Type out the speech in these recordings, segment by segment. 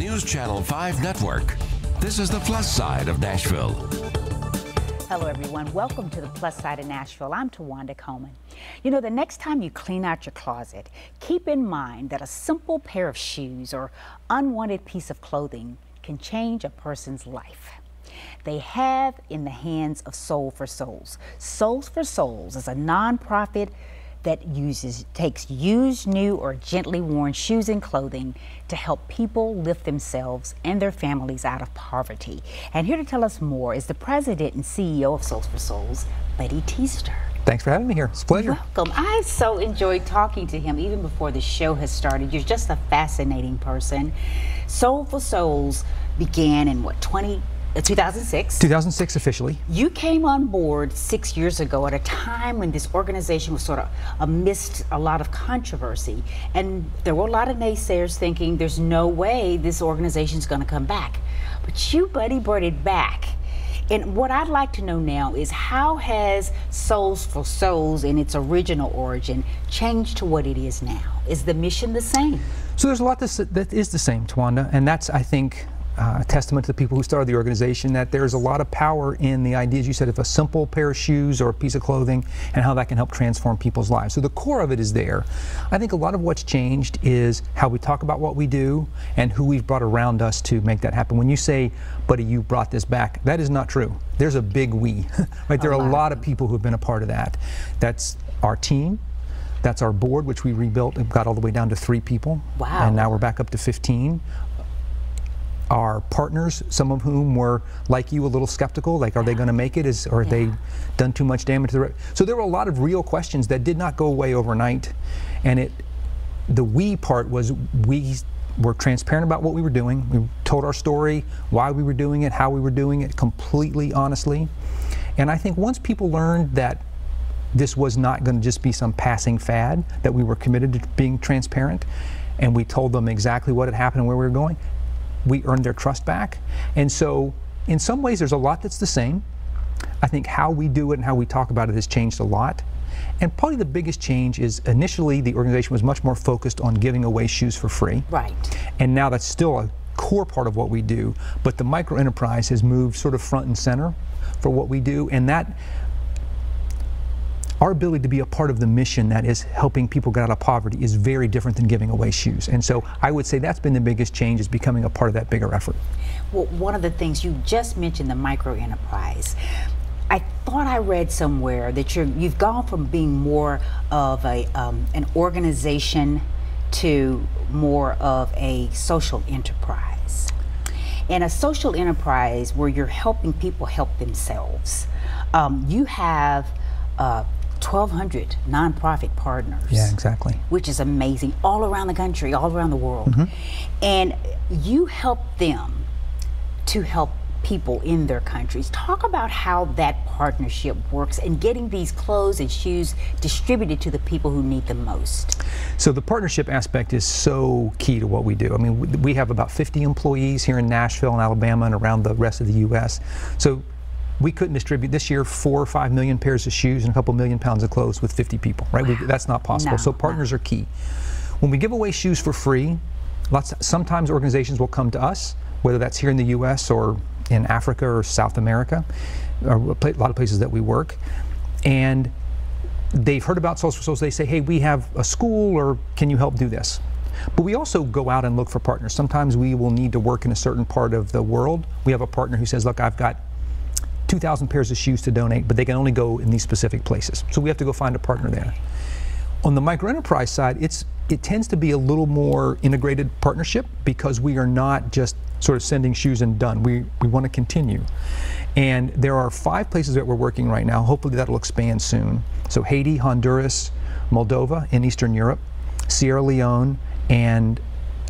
NewsChannel 5 network. This is the plus side of Nashville. Hello everyone, welcome to the plus side of Nashville. I'm Tawanda Coleman. You know, the next time you clean out your closet, keep in mind that a simple pair of shoes or unwanted piece of clothing can change a person's life. They have in the hands of Soul for Souls. Souls for Souls is a nonprofit that takes used, new, or gently worn shoes and clothing to help people lift themselves and their families out of poverty. And here to tell us more is the president and CEO of Souls for Souls, Teaster. Thanks for having me here. It's a pleasure. Welcome. I so enjoyed talking to him even before the show has started. You're just a fascinating person. Soul for Souls began in what, 2006? 2006 officially. You came on board 6 years ago at a time when this organization was sort of amidst a lot of controversy. And there were a lot of naysayers thinking there's no way this organization is going to come back. But you, buddy, brought it back. And what I'd like to know now is how has Souls for Souls in its original origin changed to what it is now? Is the mission the same? So there's a lot that is the same, Tawanda, and that's, I think, a testament to the people who started the organization, that there's a lot of power in the ideas you said of a simple pair of shoes or a piece of clothing and how that can help transform people's lives. So the core of it is there. I think a lot of what's changed is how we talk about what we do and who we've brought around us to make that happen. When you say, buddy, you brought this back, that is not true. There's a big we. Right? There are a lot of people who have been a part of that. That's our team. That's our board, which we rebuilt and got all the way down to 3 people. Wow. And now we're back up to 15. Our partners, some of whom were, like you, a little skeptical, like, are they going to make it? Or have they done too much damage to the... So there were a lot of real questions that did not go away overnight. And the we part was we were transparent about what we were doing. We told our story, why we were doing it, how we were doing it, completely honestly. And I think once people learned that this was not going to just be some passing fad, that we were committed to being transparent, and we told them exactly what had happened and where we were going, we earned their trust back. And so in some ways there's a lot that's the same. I think how we do it and how we talk about it has changed a lot. And probably the biggest change is initially the organization was much more focused on giving away shoes for free. Right. And now that's still a core part of what we do, but the micro enterprise has moved sort of front and center for what we do, and that our ability to be a part of the mission that is helping people get out of poverty is very different than giving away shoes. And so I would say that's been the biggest change, is becoming a part of that bigger effort. Well, one of the things you just mentioned, the micro enterprise. I thought I read somewhere that you've gone from being more of an organization to more of a social enterprise. And a social enterprise where you're helping people help themselves. You have 1,200 nonprofit partners. Yeah, exactly. Which is amazing, all around the country, all around the world. And you help them to help people in their countries. Talk about how that partnership works and getting these clothes and shoes distributed to the people who need them most. So the partnership aspect is so key to what we do. I mean, we have about 50 employees here in Nashville and Alabama and around the rest of the U.S. So we couldn't distribute this year 4 or 5 million pairs of shoes and a couple million pounds of clothes with 50 people, right? Wow. That's not possible. So partners are key. When we give away shoes for free, sometimes organizations will come to us, whether that's here in the U.S. or in Africa or South America, or a lot of places that we work, and they've heard about Souls for Souls. They say, hey, we have a school, or can you help do this? But we also go out and look for partners. Sometimes we will need to work in a certain part of the world. We have a partner who says, look, I've got 2,000 pairs of shoes to donate, but they can only go in these specific places. So we have to go find a partner there. On the micro enterprise side, it tends to be a little more integrated partnership, because we are not just sort of sending shoes and done. We want to continue. And there are 5 places that we're working right now. Hopefully that'll expand soon. So Haiti, Honduras, Moldova in Eastern Europe, Sierra Leone, and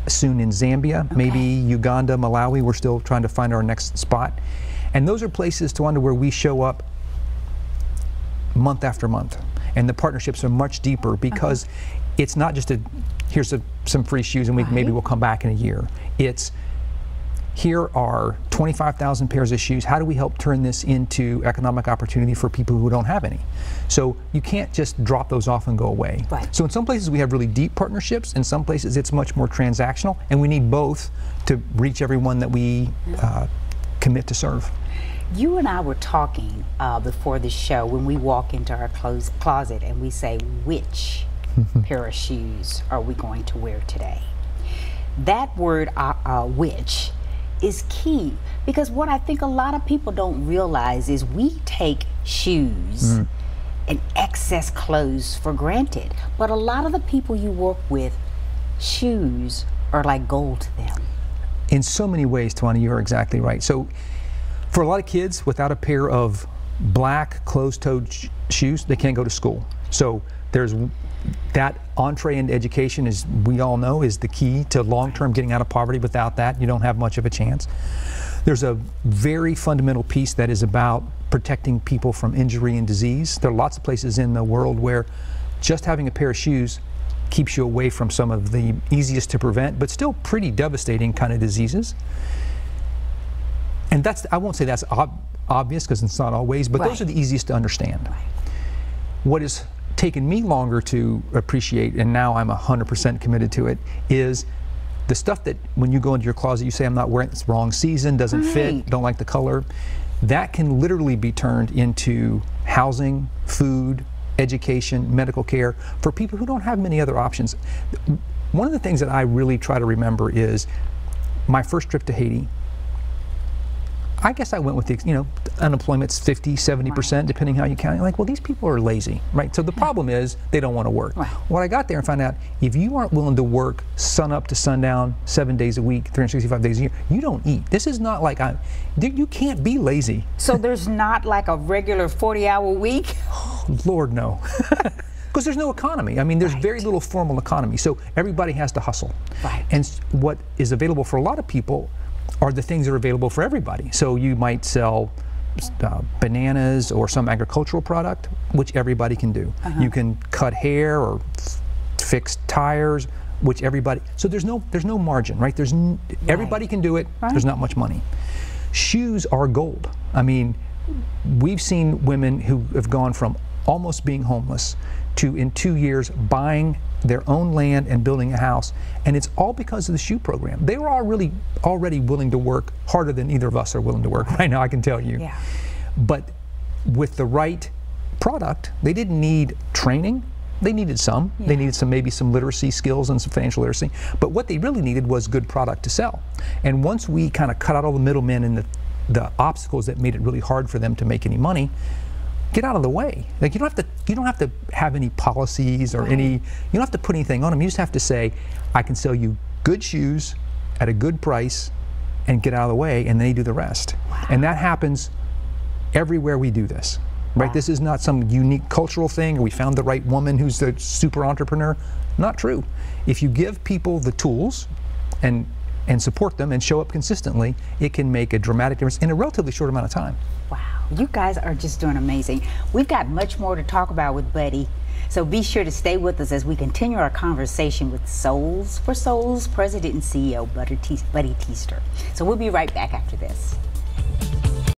soon in Zambia, maybe Uganda, Malawi. We're still trying to find our next spot. And those are places, Tawanda, where we show up month after month. And the partnerships are much deeper, because it's not just here's some free shoes and maybe we'll come back in a year. It's here are 25,000 pairs of shoes. How do we help turn this into economic opportunity for people who don't have any? So you can't just drop those off and go away. Right. So in some places we have really deep partnerships, in some places it's much more transactional, and we need both to reach everyone that we commit to serve. You and I were talking before the show when we walk into our closet and we say, which pair of shoes are we going to wear today? That word, which, is key, because what I think a lot of people don't realize is we take shoes and excess clothes for granted. But a lot of the people you work with, shoes are like gold to them. In so many ways, Tawana, you're exactly right. So for a lot of kids, without a pair of black closed-toed shoes, they can't go to school. So there's that entree into education, as we all know, is the key to long-term getting out of poverty. Without that, you don't have much of a chance. There's a very fundamental piece that is about protecting people from injury and disease. There are lots of places in the world where just having a pair of shoes keeps you away from some of the easiest to prevent, but still pretty devastating kind of diseases. And that's, I won't say that's obvious, because it's not always, but those are the easiest to understand. What has taken me longer to appreciate, and now I'm 100% committed to it, is the stuff that when you go into your closet you say, I'm not wearing, it's wrong season, doesn't fit, don't like the color. That can literally be turned into housing, food, education, medical care for people who don't have many other options. One of the things that I really try to remember is my first trip to Haiti. I guess I went with the, you know, unemployment's 50, 70%, depending how you count. You're like, well, these people are lazy, right? So the problem is they don't want to work. When I got there and found out, if you aren't willing to work sun up to sundown, 7 days a week, 365 days a year, you don't eat. This is not like, you can't be lazy. So there's not like a regular 40-hour week? Lord, no. Because there's no economy. I mean, there's very little formal economy. So everybody has to hustle. And what is available for a lot of people are the things that are available for everybody. So you might sell bananas or some agricultural product, which everybody can do. You can cut hair or fix tires, which everybody. So there's no margin, right? Everybody can do it. There's not much money. Shoes are gold. I mean, we've seen women who have gone from almost being homeless to, in 2 years, buying their own land and building a house, and it's all because of the shoe program. They were already willing to work harder than either of us are willing to work right now, I can tell you. But with the right product, they didn't need training. They needed some. They needed maybe some literacy skills and some financial literacy. But what they really needed was good product to sell. And once we kind of cut out all the middlemen and the obstacles that made it really hard for them to make any money, get out of the way. Like, you don't have to have any policies or you don't have to put anything on them. You just have to say, I can sell you good shoes at a good price, and get out of the way, and they do the rest. And that happens everywhere we do this. Right? This is not some unique cultural thing, or we found the right woman who's the super entrepreneur. Not true. If you give people the tools and support them and show up consistently, it can make a dramatic difference in a relatively short amount of time. Wow, you guys are just doing amazing. We've got much more to talk about with Buddy, so be sure to stay with us as we continue our conversation with Souls for Souls President and CEO Buddy Teaster. So we'll be right back after this.